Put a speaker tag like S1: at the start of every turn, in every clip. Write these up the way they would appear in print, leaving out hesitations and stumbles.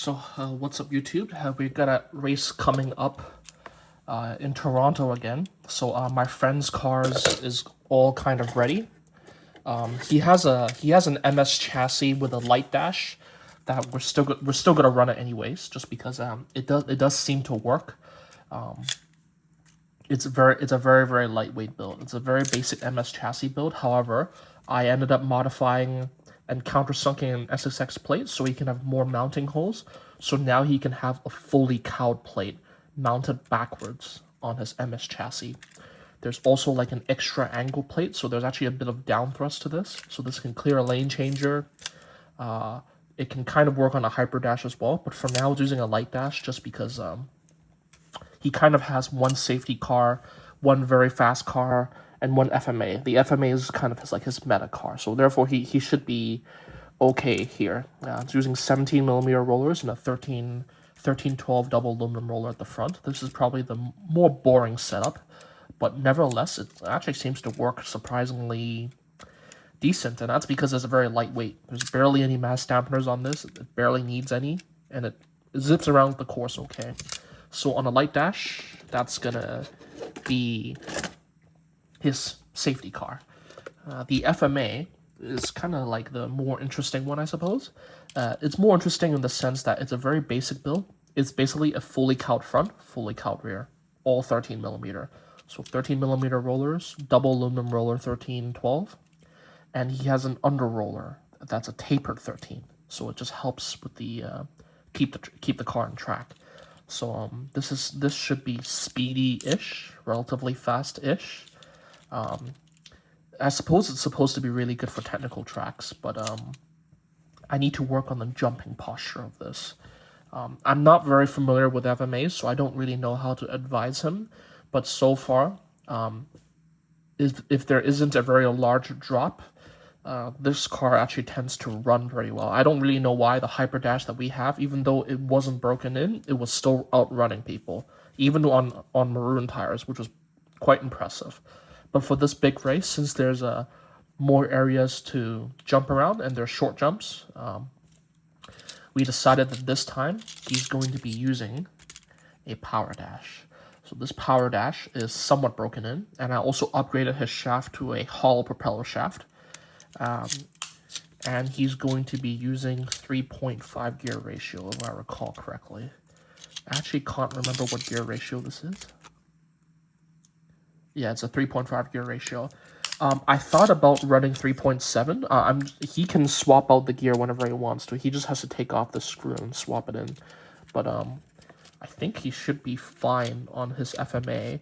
S1: So, what's up, YouTube? We've got a race coming up in Toronto again. So, my friend's cars is all kind of ready. He has an MS chassis with a light dash that we're still gonna run it anyways, just because it does seem to work. It's a very lightweight build. It's a very basic MS chassis build. However, I ended up modifying and countersunking an SSX plate so he can have more mounting holes. So now he can have a fully cowed plate mounted backwards on his MS chassis. There's also like an extra angle plate, so there's actually a bit of down thrust to this. So this can clear a lane changer. It can kind of work on a hyper dash as well, but for now it's using a light dash just because he kind of has one safety car, one very fast car, and one FMA. The FMA is kind of his meta car, so therefore he should be okay here. It's using 17mm rollers and a 1312 double aluminum roller at the front. This is probably the more boring setup, but nevertheless, it actually seems to work surprisingly decent, and that's because it's a very lightweight. There's barely any mass dampeners on this. It barely needs any, and it zips around the course okay. So on a light dash, that's gonna be his safety car. The FMA is kind of like the more interesting one, I suppose. It's more interesting in the sense that it's a very basic build. It's basically a fully cowed front, fully cowed rear, all 13mm. So 13mm rollers, double aluminum roller 1312, and he has an under roller that's a tapered 13. So it just helps with the keep the car on track. So this should be speedy-ish, relatively fast-ish. I suppose it's supposed to be really good for technical tracks, but I need to work on the jumping posture of this. I'm not very familiar with FMAs, so I don't really know how to advise him. But so far, if there isn't a very large drop, this car actually tends to run very well. I don't really know why the hyper dash that we have, even though it wasn't broken in, it was still outrunning people, even on maroon tires, which was quite impressive. But for this big race, since there's more areas to jump around and there's short jumps, we decided that this time he's going to be using a power dash. So this power dash is somewhat broken in, and I also upgraded his shaft to a hollow propeller shaft. And he's going to be using 3.5 gear ratio, if I recall correctly. I actually can't remember what gear ratio this is. Yeah, it's a 3.5 gear ratio. I thought about running 3.7. He can swap out the gear whenever he wants to. He just has to take off the screw and swap it in. But I think he should be fine on his FMA.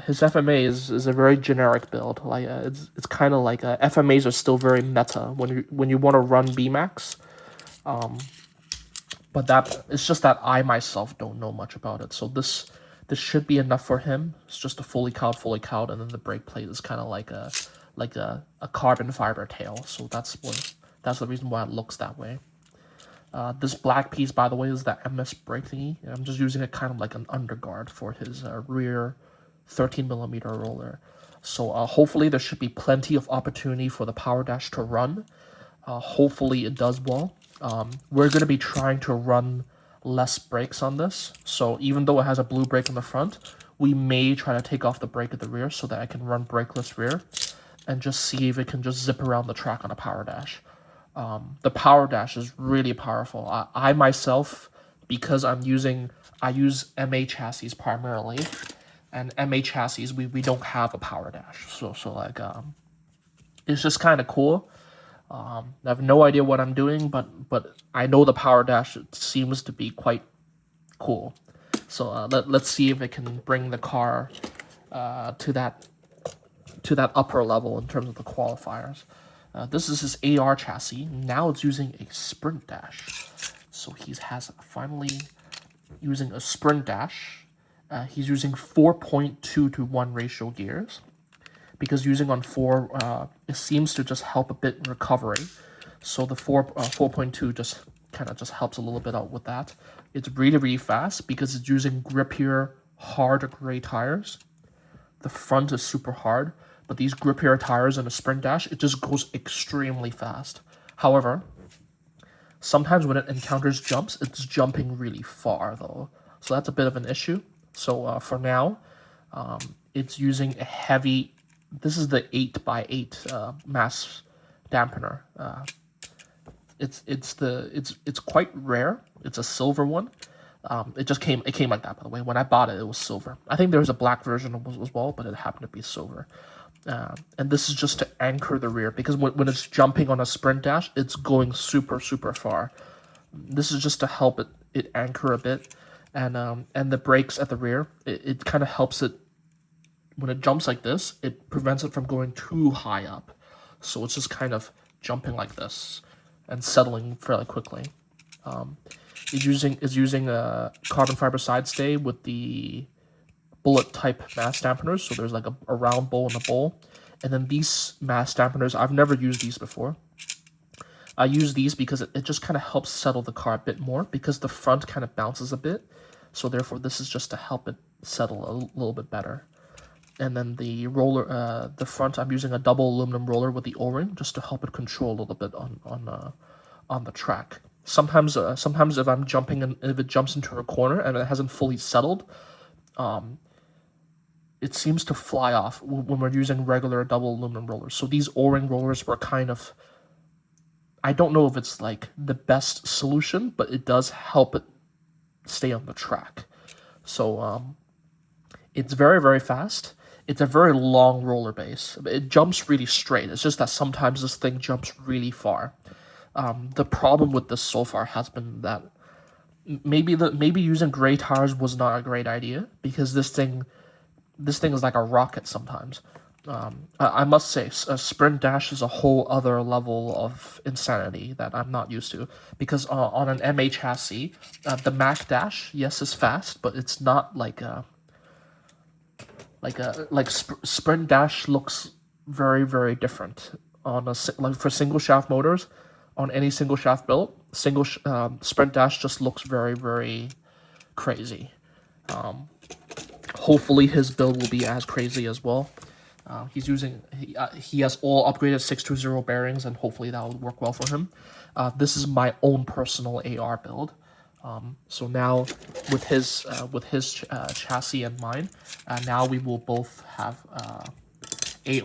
S1: His FMA is a very generic build. Like it's kind of like FMAs are still very meta when you want to run BMAX. But it's just that I myself don't know much about it. So this should be enough for him. It's just a fully cowed, and then the brake plate is kind of like a carbon fiber tail. So that's the reason why it looks that way. This black piece, by the way, is that MS brake thingy. And I'm just using it kind of like an underguard for his rear 13mm roller. So hopefully there should be plenty of opportunity for the power dash to run. Hopefully it does well. We're going to be trying to run less brakes on this. So even though it has a blue brake in the front, we may try to take off the brake at the rear so that I can run brakeless rear and just see if it can just zip around the track on a power dash. The power dash is really powerful. I myself, because I use MA chassis primarily, and MA chassis we don't have a power dash, so like it's just kind of cool. I have no idea what I'm doing, but I know the power dash seems to be quite cool. So let's see if it can bring the car to that upper level in terms of the qualifiers. This is his AR chassis. Now it's using a sprint dash. So he has finally using a sprint dash. He's using 4.2 to 1 ratio gears, because using on 4, it seems to just help a bit in recovery. So the 4.2 just kind of just helps a little bit out with that. It's really fast because it's using grippier, hard gray tires. The front is super hard, but these grippier tires and a sprint dash, it just goes extremely fast. However, Sometimes when it encounters jumps, it's jumping really far though. So that's a bit of an issue. So for now, it's using a heavy, this is the 8x8 mass dampener. It's quite rare. It's a silver one. It came like that, by the way. When I bought it, it was silver. I think there was a black version as well, but it happened to be silver. And this is just to anchor the rear, because when it's jumping on a sprint dash, it's going super, super far. This is just to help it anchor a bit. And the brakes at the rear, it kind of helps it, when it jumps like this, it prevents it from going too high up. So it's just kind of jumping like this and settling fairly quickly. It's using a carbon fiber side stay with the bullet type mass dampeners. So there's like a round bowl and a bowl. And then these mass dampeners, I've never used these before. I use these because it just kind of helps settle the car a bit more, because the front kind of bounces a bit. So therefore, this is just to help it settle a little bit better. And then the roller, the front, I'm using a double aluminum roller with the O-ring just to help it control a little bit on the track. Sometimes if I'm jumping and if it jumps into a corner and it hasn't fully settled, it seems to fly off when we're using regular double aluminum rollers. So these O-ring rollers were kind of, I don't know if it's like the best solution, but it does help it stay on the track. So it's very, very fast. It's a very long roller base. It jumps really straight. It's just that sometimes this thing jumps really far. The problem with this so far has been that maybe using gray tires was not a great idea, because this thing is like a rocket sometimes. I must say, a sprint dash is a whole other level of insanity that I'm not used to, because on an MA chassis, the Mac dash, yes, is fast, but it's not like sprint dash looks very, very different on like for single shaft motors. On any single shaft build, sprint dash just looks very, very crazy. Hopefully his build will be as crazy as well. He has all upgraded 620 bearings, and hopefully that will work well for him. This is my own personal AR build. So now with his chassis and mine, now we will both have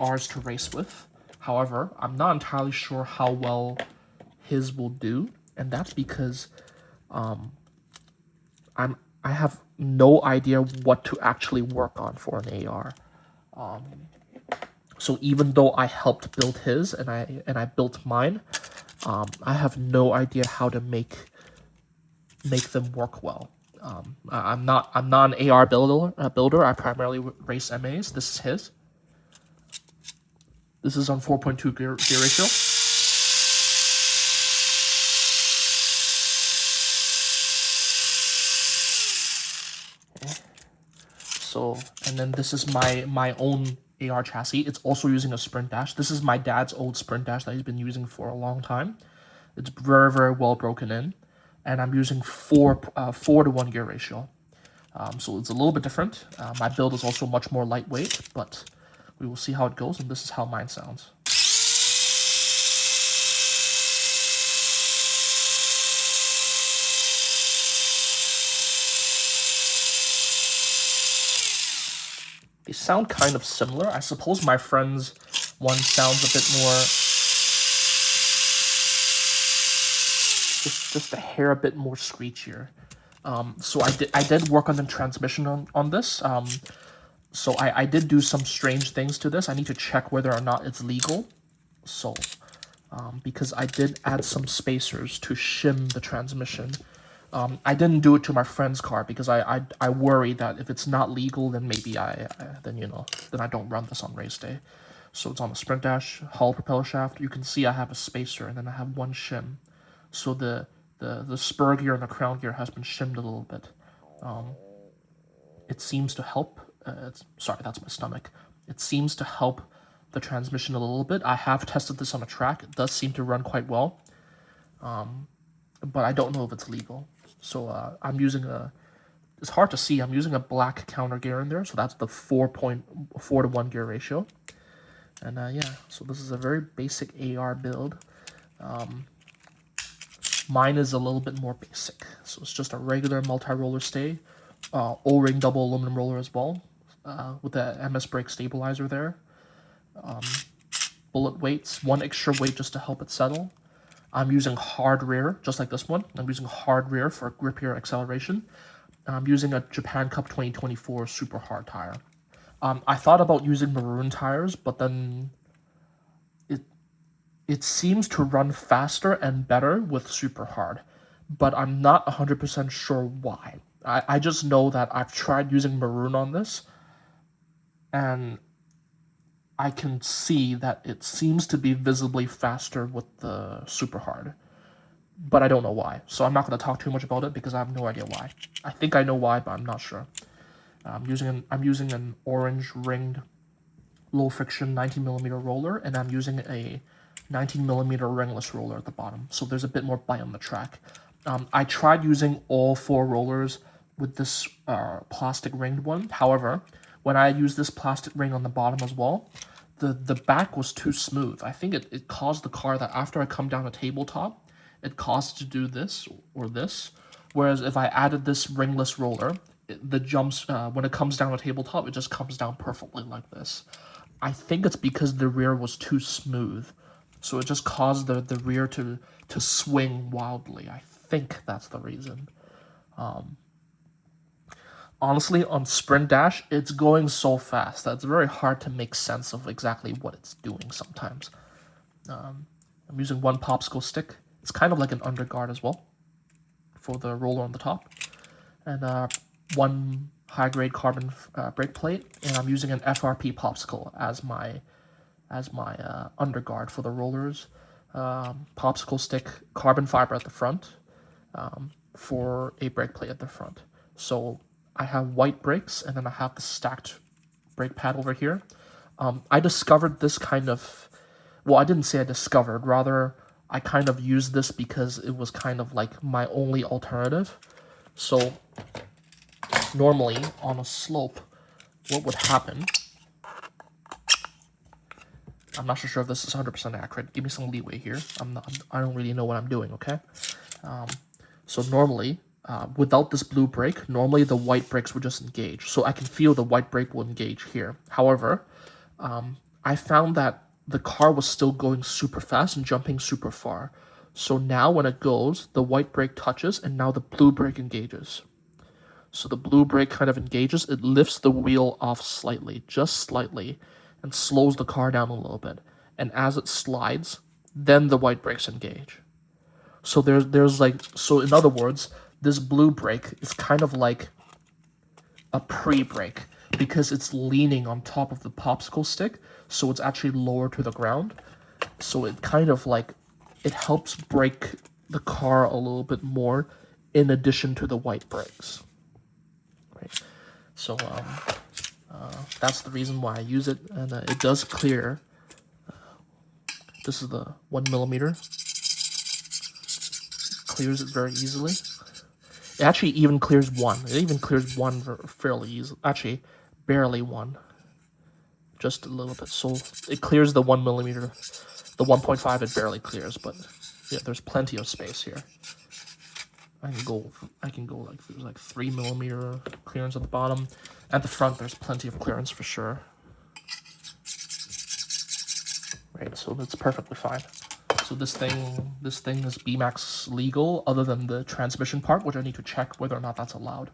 S1: ARs to race with. However, I'm not entirely sure how well his will do, and that's because I have no idea what to actually work on for an AR. So even though I helped build his and I built mine, I have no idea how to make them work well. I'm not an AR builder. I primarily race MAs. This is his. This is on 4.2 gear ratio. So, and then this is my own AR chassis. It's also using a sprint dash. This is my dad's old sprint dash that he's been using for a long time. It's very, very well broken in, and I'm using 4 to 1 gear ratio. So it's a little bit different. My build is also much more lightweight, but we will see how it goes, and this is how mine sounds. They sound kind of similar. I suppose my friend's one sounds a bit more, just a hair a bit more screechier. So I did work on the transmission on this. So I did do some strange things to this. I need to check whether or not it's legal. So because I did add some spacers to shim the transmission. I didn't do it to my friend's car because I worry that if it's not legal, then maybe then I don't run this on race day. So it's on the sprint dash, hull propeller shaft. You can see I have a spacer, and then I have one shim. So the spur gear and the crown gear has been shimmed a little bit. It seems to help. Sorry, that's my stomach. It seems to help the transmission a little bit. I have tested this on a track. It does seem to run quite well. But I don't know if it's legal. So I'm using it's hard to see, I'm using a black counter gear in there, so that's the 4 to 1 gear ratio. And yeah, so this is a very basic AR build. Mine is a little bit more basic. So it's just a regular multi-roller stay, O-ring double aluminum roller as well, with the MS brake stabilizer there. Bullet weights, one extra weight just to help it settle. I'm using hard rear, just like this one. I'm using hard rear for grippier acceleration. I'm using a Japan Cup 2024 super hard tire. I thought about using maroon tires, but then it seems to run faster and better with super hard, but I'm not 100% sure why. I just know that I've tried using maroon on this, and I can see that it seems to be visibly faster with the super hard, but I don't know why. So I'm not going to talk too much about it because I have no idea why. I think I know why, but I'm not sure. I'm using an orange ringed low friction 19mm roller, and I'm using a 19mm ringless roller at the bottom, so there's a bit more bite on the track. I tried using all 4 rollers with this plastic ringed one. However, when I used this plastic ring on the bottom as well, the back was too smooth. I think it caused the car that after I come down a tabletop, it caused it to do this or this. Whereas if I added this ringless roller, the jumps, when it comes down a tabletop, it just comes down perfectly like this. I think it's because the rear was too smooth. So it just caused the rear to swing wildly. I think that's the reason. Honestly, on Sprint Dash, it's going so fast that it's very hard to make sense of exactly what it's doing sometimes. I'm using one popsicle stick. It's kind of like an underguard as well for the roller on the top. And one high-grade carbon brake plate. And I'm using an FRP popsicle as my underguard for the rollers. Popsicle stick, carbon fiber at the front for a brake plate at the front. So I have white brakes, and then I have the stacked brake pad over here. I discovered this kind of, well, I didn't say I discovered, rather I kind of used this because it was kind of like my only alternative. So normally on a slope, what would happen, I'm not sure if this is 100% accurate. Give me some leeway here. I don't really know what I'm doing, okay? So normally, without this blue brake, normally the white brakes would just engage. So I can feel the white brake will engage here. However, I found that the car was still going super fast and jumping super far. So now when it goes, the white brake touches, and now the blue brake engages. So the blue brake kind of engages, it lifts the wheel off slightly, just slightly, and slows the car down a little bit. And as it slides, then the white brakes engage. So there's like, so in other words, this blue brake is kind of like a pre-brake because it's leaning on top of the popsicle stick, so it's actually lower to the ground. So it kind of like, it helps brake the car a little bit more in addition to the white brakes. Right. So that's the reason why I use it, and it does clear. This is the 1mm. Clears it very easily. It actually even clears 1. It even clears 1 fairly easily. Actually, barely 1. Just a little bit. So it clears the 1mm. The 1.5 it barely clears, but yeah, there's plenty of space here. I can go like there's like 3mm clearance at the bottom. At the front, there's plenty of clearance for sure. Right, so that's perfectly fine. So this thing is BMAX legal, other than the transmission part, which I need to check whether or not that's allowed.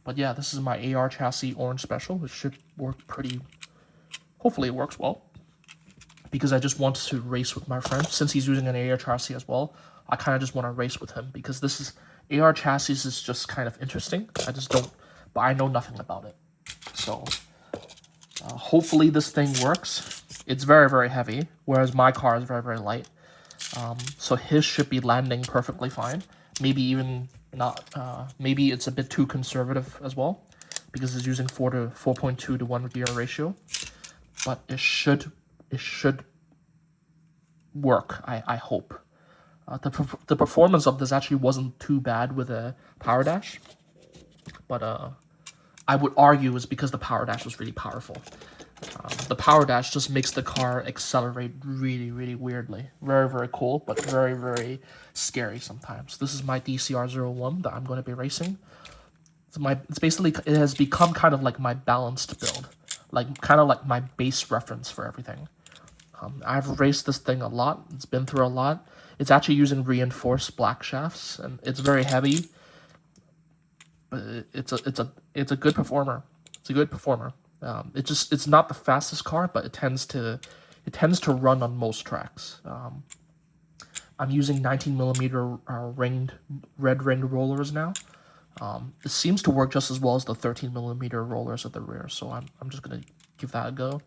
S1: But yeah, this is my AR chassis orange special. It should work pretty. Hopefully, it works well. Because I just want to race with my friend. Since he's using an AR chassis as well, I kind of just want to race with him because this is AR chassis is just kind of interesting. I just don't, but I know nothing about it. So hopefully this thing works. It's very, very heavy, whereas my car is very, very light. So his should be landing perfectly fine. Maybe even not. Maybe it's a bit too conservative as well, because it's using 4.2 to 1 gear ratio. But it should work. I hope. The performance of this actually wasn't too bad with a power dash, but I would argue it's because the power dash was really powerful. The power dash just makes the car accelerate really, really weirdly. Very, very cool, but very, very scary sometimes. This is my DCR01 that I'm going to be racing. It's basically, it has become kind of like my balanced build. Like, kind of like my base reference for everything. I've raced this thing a lot. It's been through a lot. It's actually using reinforced black shafts, and it's very heavy. But it's a good performer. It's a good performer. It's not the fastest car, but it tends to run on most tracks. I'm using 19mm red ringed rollers now. It seems to work just as well as the 13mm rollers at the rear, so I'm just gonna give that a go.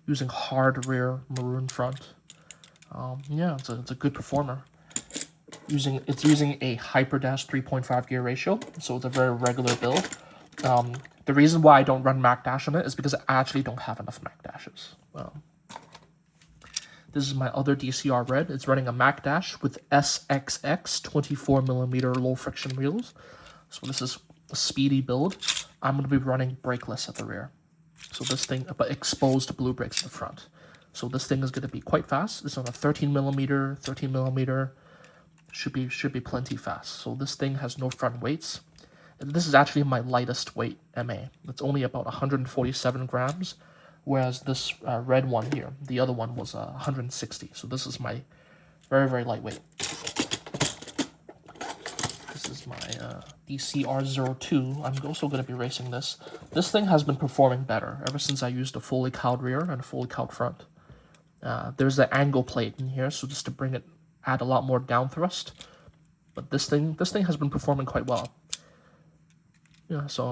S1: Using hard rear maroon front. Yeah, it's a good performer. It's using a Hyperdash 3.5 gear ratio, so it's a very regular build. The reason why I don't run Mac Dash on it is because I actually don't have enough Mac Dashes. This is my other DCR Red. It's running a Mac Dash with SXX 24mm low friction wheels. So this is a speedy build. I'm going to be running brakeless at the rear. So this thing, but exposed blue brakes in the front. So this thing is going to be quite fast. It's on a 13mm. Should be plenty fast. So this thing has no front weights. And this is actually my lightest weight MA. It's only about 147 grams, whereas this red one here, the other one was 160. So this is my very, very lightweight. This is my DCR02. I'm also going to be racing this. This thing has been performing better ever since I used a fully cowed rear and a fully cowed front. There's an angle plate in here, so just to bring it, add a lot more down thrust. But this thing has been performing quite well. Yeah, so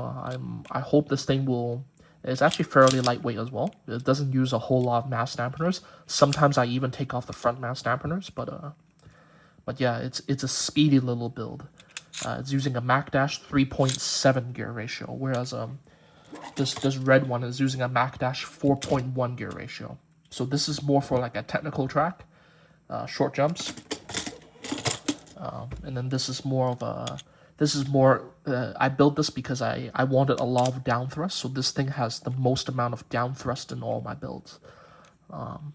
S1: I hope this thing will. It's actually fairly lightweight as well. It doesn't use a whole lot of mass dampeners. Sometimes I even take off the front mass dampeners, but yeah, it's a speedy little build. It's using a Mac Dash 3.7 gear ratio, whereas this red one is using a Mac Dash 4.1 gear ratio. So this is more for like a technical track, short jumps, and then this is more of a. I built this because I wanted a lot of down thrust, so this thing has the most amount of down thrust in all my builds.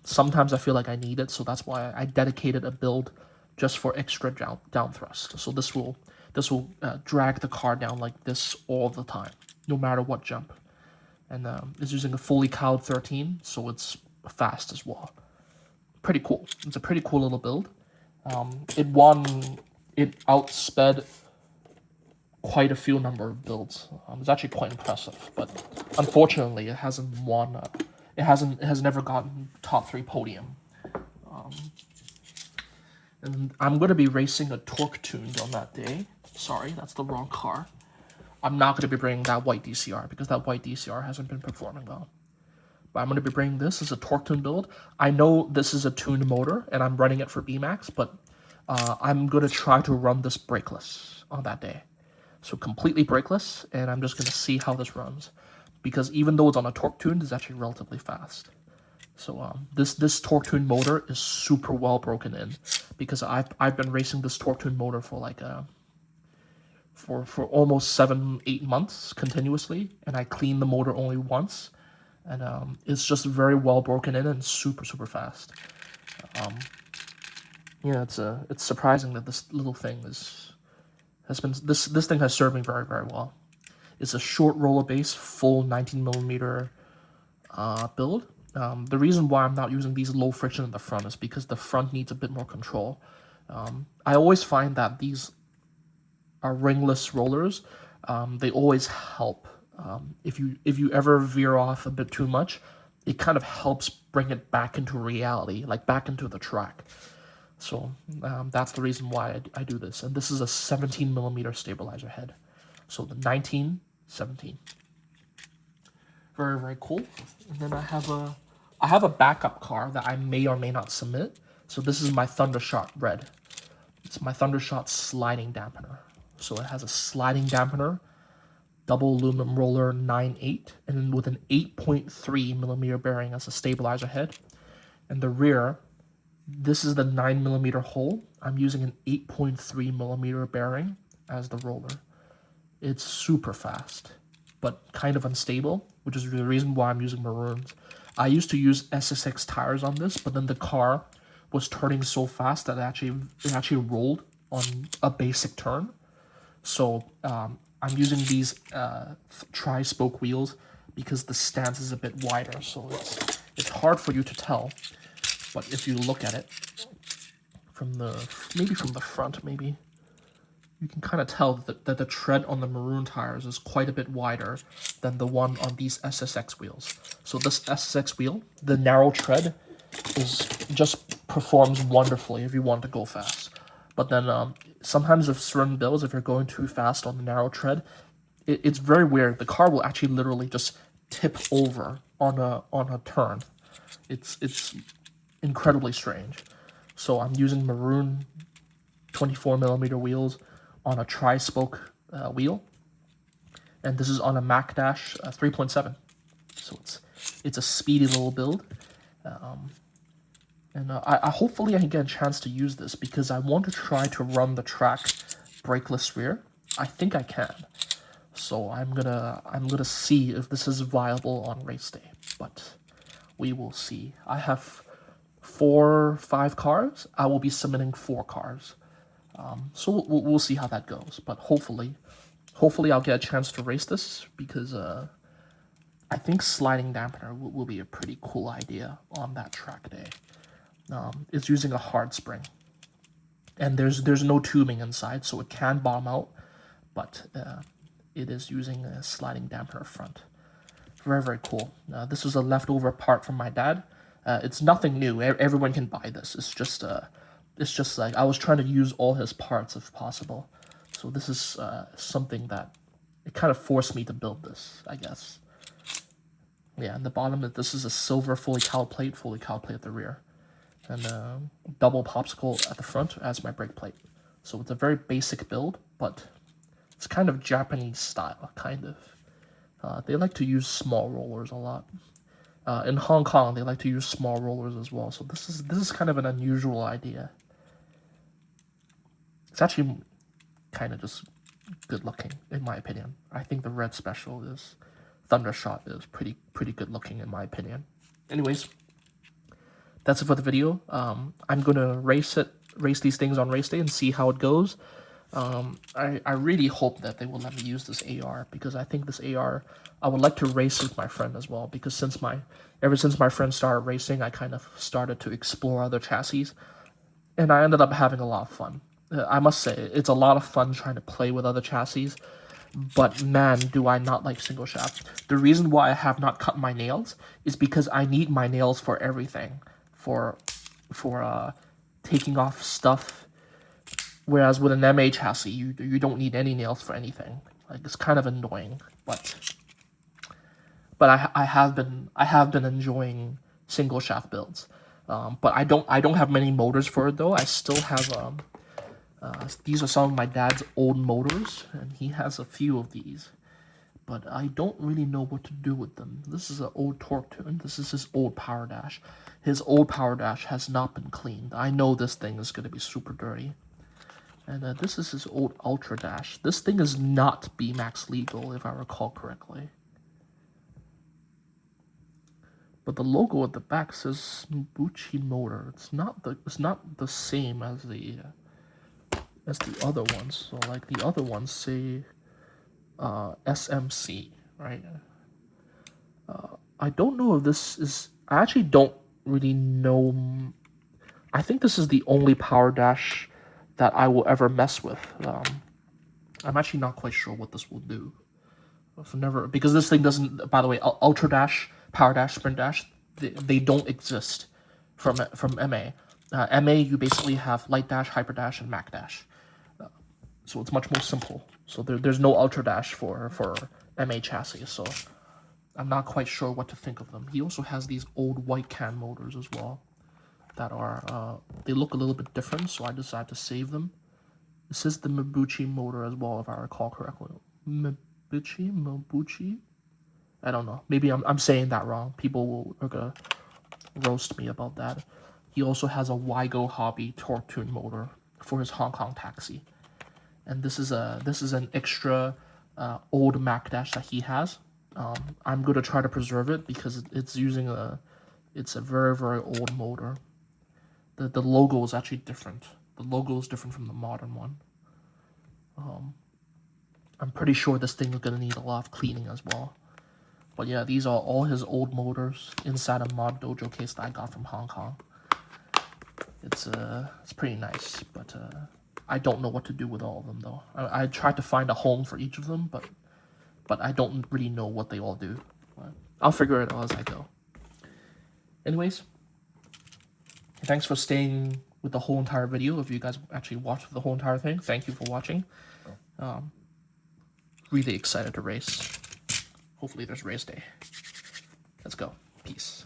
S1: Sometimes I feel like I need it, so that's why I dedicated a build just for extra down thrust. So this will drag the car down like this all the time, no matter what jump. And it's using a fully cowed 13, so it's fast as well. Pretty cool. It's a pretty cool little build. It outsped quite a few number of builds. It's actually quite impressive, but unfortunately, it hasn't won. It has never gotten top 3 podium. And I'm gonna be racing a torque tuned on that day. Sorry, that's the wrong car. I'm not gonna be bringing that white DCR because that white DCR hasn't been performing well. But I'm gonna be bringing this as a torque tuned build. I know this is a tuned motor, and I'm running it for BMAX, but I'm gonna try to run this brakeless on that day. So completely brakeless, and I'm just going to see how this runs. Because even though it's on a torque tune, it's actually relatively fast. So this torque tune motor is super well broken in. Because I've been racing this torque tune motor for like for almost 7-8 months continuously, and I cleaned the motor only once. And it's just very well broken in and super, super fast. Yeah, it's surprising that this little thing this thing has served me very, very well. It's a short roller base, full 19mm build. The reason why I'm not using these low friction in the front is because the front needs a bit more control. I always find that these ringless rollers, they always help. If you ever veer off a bit too much, it kind of helps bring it back into reality, like back into the track. So that's the reason why I do this. And this is a 17mm stabilizer head. So the 19, 17. Very, very cool. And then I have a backup car that I may or may not submit. So this is my Thundershot Red. It's my Thundershot sliding dampener. So it has a sliding dampener, double aluminum roller 9.8, and then with an 8.3mm bearing as a stabilizer head. And the rear, this is the 9mm hole. I'm using an 8.3mm bearing as the roller. It's super fast, but kind of unstable, which is the reason why I'm using maroons. I used to use SSX tires on this, but then the car was turning so fast that it actually rolled on a basic turn. So I'm using these tri-spoke wheels because the stance is a bit wider, so it's hard for you to tell. But if you look at it from the front, maybe you can kind of tell that the tread on the maroon tires is quite a bit wider than the one on these SSX wheels. So this SSX wheel, the narrow tread, just performs wonderfully if you want to go fast. But then sometimes with certain builds, if you're going too fast on the narrow tread, it's very weird. The car will actually literally just tip over on a turn. It's incredibly strange. So I'm using maroon 24mm wheels on a tri-spoke wheel, and this is on a Mac Dash 3.7. So it's a speedy little build. And I hopefully I can get a chance to use this because I want to try to run the track brakeless rear. I think I can. So I'm gonna see if this is viable on race day, but we will see. I have 5 cars. I will be submitting 4 cars. So we'll see how that goes. But hopefully I'll get a chance to race this because I think sliding dampener will be a pretty cool idea on that track day. It's using a hard spring, and there's no tubing inside, so it can bottom out, but it is using a sliding dampener front. Very, very cool. This is a leftover part from my dad. It's nothing new. Everyone can buy this. It's just like I was trying to use all his parts if possible. So this is something that it kind of forced me to build this, I guess. Yeah, and the bottom, this is a silver fully cowled plate at the rear. And double popsicle at the front as my brake plate. So it's a very basic build, but it's kind of Japanese style, kind of. They like to use small rollers a lot. In Hong Kong, they like to use small rollers as well. So this is kind of an unusual idea. It's actually kind of just good looking, in my opinion. I think the red special is Thundershot is pretty good looking, in my opinion. Anyways, that's it for the video. I'm gonna race these things on race day and see how it goes. I really hope that they will let me use this AR because I think this AR I would like to race with my friend as well, because ever since my friend started racing, I kind of started to explore other chassis, and I ended up having a lot of fun. I must say, it's a lot of fun trying to play with other chassis, but man, do I not like single shaft. The reason why I have not cut my nails is because I need my nails for everything. For taking off stuff, whereas with an MA chassis, you don't need any nails for anything. Like, it's kind of annoying, but I have been enjoying single shaft builds. But I don't have many motors for it though. I still have these are some of my dad's old motors, and he has a few of these. But I don't really know what to do with them. This is an old torque tune. This is his old power dash. His old power dash has not been cleaned. I know this thing is going to be super dirty. And this is his old Ultra dash. This thing is not BMAX legal, if I recall correctly. But the logo at the back says Mabuchi motor. It's not the same as the other ones. So like the other ones say SMC, right? I don't know if this is... I actually don't really know. I think this is the only power dash that I will ever mess with. I'm actually not quite sure what this will do. Because this thing doesn't... By the way, Ultra Dash, Power Dash, Sprint Dash, they don't exist from MA. MA, you basically have Light Dash, Hyper Dash, and Mac Dash. So it's much more simple. So there's no Ultra Dash for MA chassis, so I'm not quite sure what to think of them. He also has these old white can motors as well that are, they look a little bit different, so I decided to save them. This is the Mabuchi motor as well, if I recall correctly. Mabuchi? I don't know. Maybe I'm saying that wrong. People are gonna roast me about that. He also has a Wygo Hobby torque tune motor for his Hong Kong taxi. And this is an extra old Mac Dash that he has. I'm going to try to preserve it because it's using it's a very, very old motor. The logo is actually different. The logo is different from the modern one. I'm pretty sure this thing is going to need a lot of cleaning as well. But yeah, these are all his old motors inside a Mod Dojo case that I got from Hong Kong. It's pretty nice, but I don't know what to do with all of them though. I tried to find a home for each of them, but I don't really know what they all do. But I'll figure it out as I go. Anyways, thanks for staying with the whole entire video. If you guys actually watched the whole entire thing, thank you for watching. Really excited to race. Hopefully there's race day. Let's go. Peace.